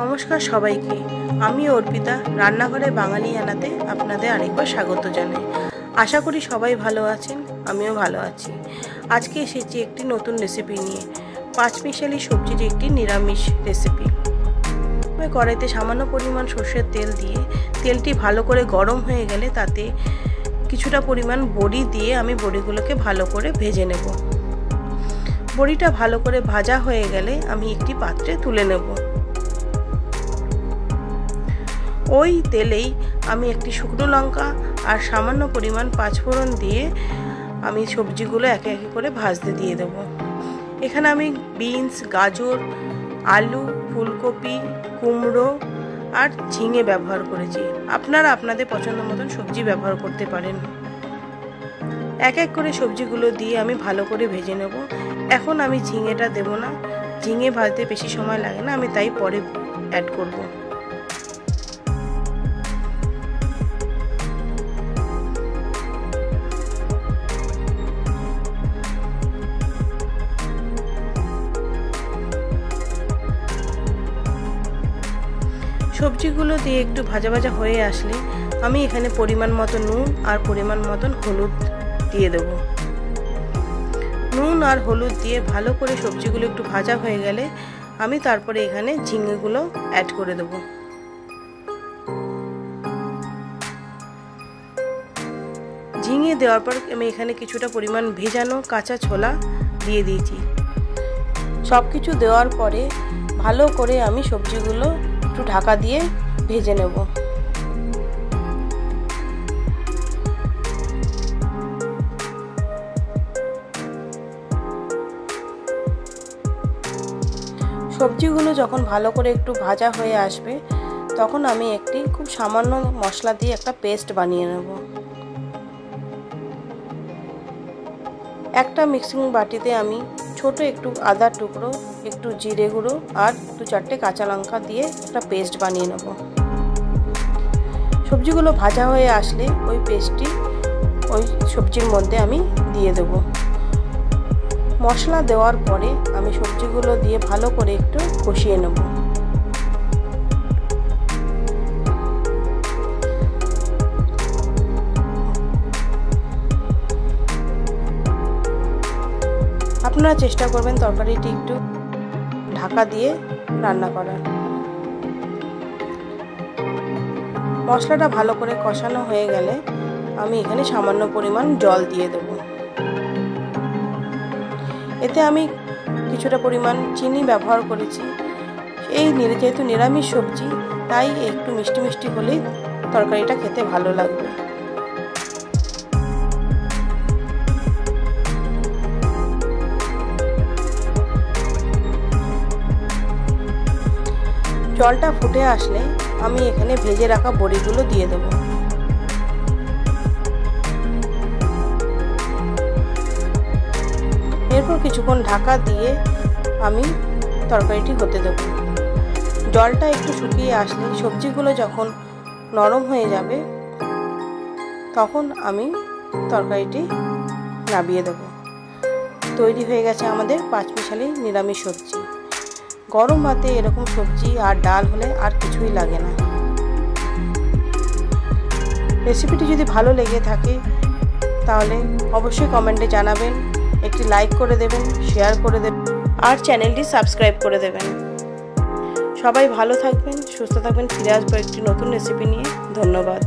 নমস্কার সবাইকে, আমি অর্পিতা রান্নাঘরে বাঙালিয়ানাতে আপনাদের আরেকবার স্বাগত জানাই। আশা করি সবাই ভালো আছেন, আমিও ভালো আছি। আজকে এসেছি একটি নতুন রেসিপি নিয়ে, পাঁচমিশালি সবজির একটি নিরামিষ রেসিপি। কড়াইতে সামান্য পরিমাণ সর্ষের তেল দিয়ে তেলটি ভালো করে গরম হয়ে গেলে তাতে কিছুটা পরিমাণ বড়ি দিয়ে আমি বড়িগুলোকে ভালো করে ভেজে নেব। বড়িটা ভালো করে ভাজা হয়ে গেলে আমি একটি পাত্রে তুলে নেব। ওই তেলেই আমি একটি শুকনো লঙ্কা আর সামান্য পরিমাণ পাঁচফোড়ন দিয়ে আমি সবজিগুলো একে একে করে ভাজতে দিয়ে দেব। এখানে আমি বিনস, গাজর, আলু, ফুলকপি, কুমড়ো আর ঝিঙে ব্যবহার করেছি। আপনারা আপনাদের পছন্দ মতন সবজি ব্যবহার করতে পারেন। এক এক করে সবজিগুলো দিয়ে আমি ভালো করে ভেজে নেব। এখন আমি ঝিঙেটা দেব না, ঝিঙে ভাজতে বেশি সময় লাগে না, আমি তাই পরে অ্যাড করব। সবজিগুলো দিয়ে একটু ভাজা ভাজা হয়ে আসলে আমি এখানে পরিমাণ মতো নুন আর পরিমাণ মতন হলুদ দিয়ে দেব। নুন আর হলুদ দিয়ে ভালো করে সবজিগুলো একটু ভাজা হয়ে গেলে আমি তারপরে এখানে ঝিঙেগুলো অ্যাড করে দেব। ঝিঙে দেওয়ার পর আমি এখানে কিছুটা পরিমাণ ভেজানো কাঁচা ছোলা দিয়ে দিয়েছি। সব কিছু দেওয়ার পরে ভালো করে আমি সবজিগুলো একটু ঢাকা দিয়ে ভেজে নেব। সবজিগুলো যখন ভালো করে একটু ভাজা হয়ে আসবে তখন আমি একটি খুব সামান্য মশলা দিয়ে একটা পেস্ট বানিয়ে নেব। একটা মিক্সিং বাটিতে আমি ছোট একটু আদার টুকরো, একটু জিরে গুঁড়ো আর 2-4টে কাঁচা লঙ্কা দিয়ে একটা পেস্ট বানিয়ে নেব। সবজিগুলো ভাজা হয়ে আসলে ওই পেস্টটি ওই সবজির মধ্যে আমি দিয়ে দেব। মশলা দেওয়ার পরে আমি সবজিগুলো দিয়ে ভালো করে একটু কষিয়ে নেব। আপনারা চেষ্টা করবেন তরকারিটি একটু ঢাকা দিয়ে রান্না করার। মশলাটা ভালো করে কষানো হয়ে গেলে আমি এখানে সামান্য পরিমাণ জল দিয়ে দেব। এতে আমি কিছুটা পরিমাণ চিনি ব্যবহার করেছি। এই যেহেতু নিরামিষ সবজি তাই একটু মিষ্টি মিষ্টি হলেই তরকারিটা খেতে ভালো লাগবে। জলটা ফুটে আসলে আমি এখানে ভেজে রাখা বড়িগুলো দিয়ে দেব। এরপর কিছুক্ষণ ঢাকা দিয়ে আমি তরকারিটি হতে দেব। জলটা একটু শুকিয়ে আসলে সবজিগুলো যখন নরম হয়ে যাবে তখন আমি তরকারিটি নামিয়ে দেব। তৈরি হয়ে গেছে আমাদের পাঁচমিশালি নিরামিষ সবজি। গরম ভাতে এরকম সবজি আর ডাল হলে আর কিছুই লাগে না। রেসিপিটি যদি ভালো লেগে থাকে তাহলে অবশ্যই কমেন্টে জানাবেন, একটি লাইক করে দেবেন, শেয়ার করে দেবেন আর চ্যানেলটি সাবস্ক্রাইব করে দেবেন। সবাই ভালো থাকবেন, সুস্থ থাকবেন। ফিরে আসবো একটি নতুন রেসিপি নিয়ে। ধন্যবাদ।